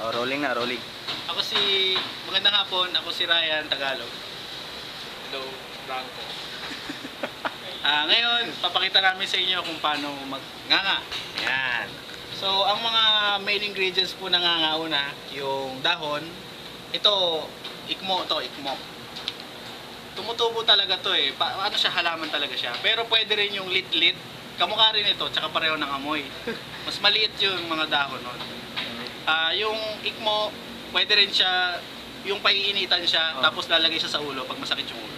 Oh, rolling na, rolling. Magandang hapon, ako si Ryan Tagalog. Hello, Blanco. Ngayon, papakita namin sa inyo kung paano magnganga. Yan. So, ang mga main ingredients po ng nganga una, yung dahon. Ito, ikmo to, ikmo. Tumutubo talaga to eh. Ano siya, halaman talaga siya. Pero pwede rin yung lit-lit. Kamukha rin ito, tsaka pareho ng amoy. Mas maliit yung mga dahon nun. Yung ikmo, pwede rin siya, yung paiinitan siya, tapos lalagay siya sa ulo pag masakit yung ulo.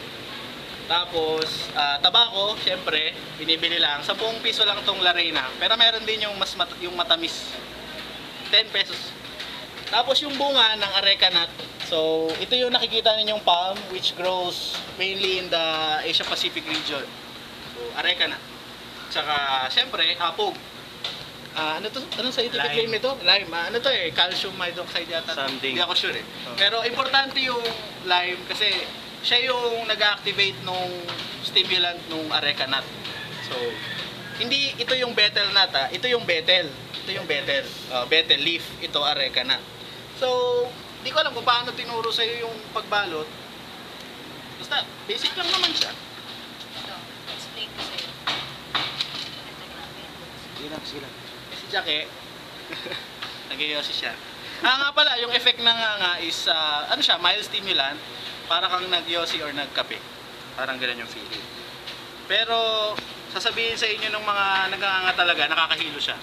Tapos, tabako, syempre, binibili lang. 10 piso lang tong Larena. Pero meron din yung yung matamis. 10 pesos. Tapos yung bunga ng areca nut. So, ito yung nakikita ninyong palm which grows mainly in the Asia Pacific region. So, areca nut. Tsaka, syempre, apog. Ano to? Anong scientific name ito? Lime. Ano to eh? Calcium hydroxide yata. Something. Hindi ako sure eh. Pero importante yung lime kasi siya yung nag-activate nung stimulant nung areca nut. So, hindi ito yung betel nut ito yung betel. Ito yung betel. Betel leaf. Ito areca nut. So, di ko alam kung paano tinuro sa'yo yung pagbalot. Basta, basic lang naman siya. Explain ko sa'yo. Sige lang, sige lang. Si Jackie, nag-yosi siya. Nga pala, yung effect ng nga is, ano siya, mild stimulant, para kang nag-yosi or nagkape. Parang ganun yung feeling. Pero, sasabihin sa inyo ng mga naganganga talaga, nakakahilo siya.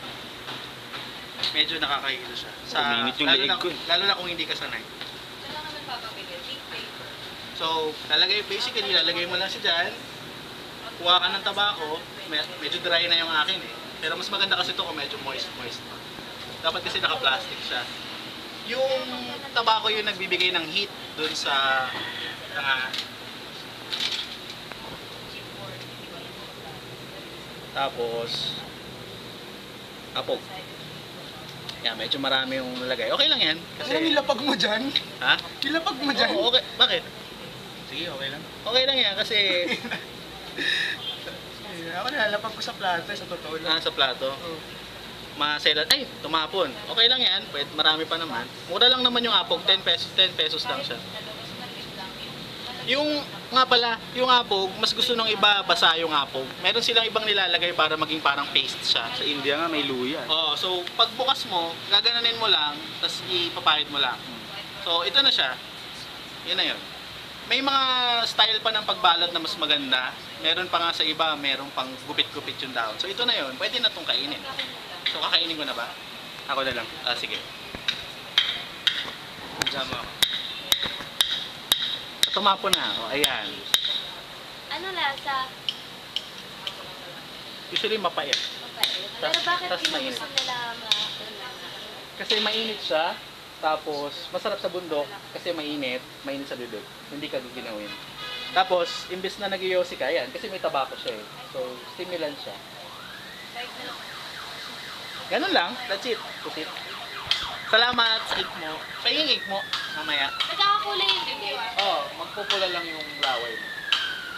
Medyo nakakahilo siya. Uminit yung leeg ko. Lalo na kung hindi ka sanay. Wala ka naman papabili. Big paper. So, basically, lalagay mo lang siya dyan. Kuha ka ng tabako. Medyo dry na yung akin eh. Pero mas maganda kasi ito kung medyo moist pa. Dapat kasi naka-plastic siya. Yung tabako yung nagbibigay ng heat dun sa tapos apog. Yan, medyo marami yung nalagay. Okay lang yan. Kasi nilapag mo dyan? Ha? Nilapag mo dyan? Oo, okay. Bakit? Sige, okay lang. Okay lang yan kasi Ako nilalapag ko sa plato, sa totoo lang. sa plato. Maselan. Ay, tumapon. Okay lang yan. Pwede, marami pa naman. Mura lang naman yung apog. 10 pesos lang siya. Yung nga pala, yung apog, mas gusto ng iba basa yung apog. Meron silang ibang nilalagay para maging parang paste siya. Sa India nga may luya. Oo, so pagbukas mo, gagananin mo lang, tapos ipapahid mo lang. So ito na siya. Yan na yun. May mga style pa ng pagbalot na mas maganda. Meron pa nga sa iba, meron pang gupit-gupit yung dahon. So ito na yun, pwede na itong kainin. So kakainin ko na ba? Ako na lang. Sige. Sama ako. Tumapo na. O, ayan. Ano lasa? Usually mapait. Mapait. Pero bakit Tas gusto mainit. nila Kasi mainit siya. Tapos, masarap sa bundok kasi mainit sa bibig. Hindi ka giginawin. Tapos, imbes na nag-yosi ka, yan, kasi may tabako siya eh. So, stimulant siya. Ganun lang, that's it. Pusit. Salamat sa ikmo. Pahingig mo, mamaya. Nagkakakulay yung bibig. Magpupula lang yung laway mo.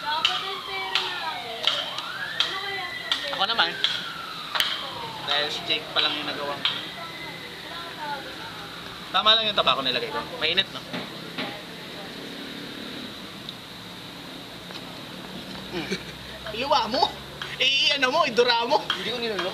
Dapat yung pera namin. Ano kaya problema? Ako naman. Dahil si Jake pa lang yung nagawa. Tama lang yung tabako nilagay ko. Mainit, no? Iliwa mo! Ano mo, idura mo! Hindi ko nilulok.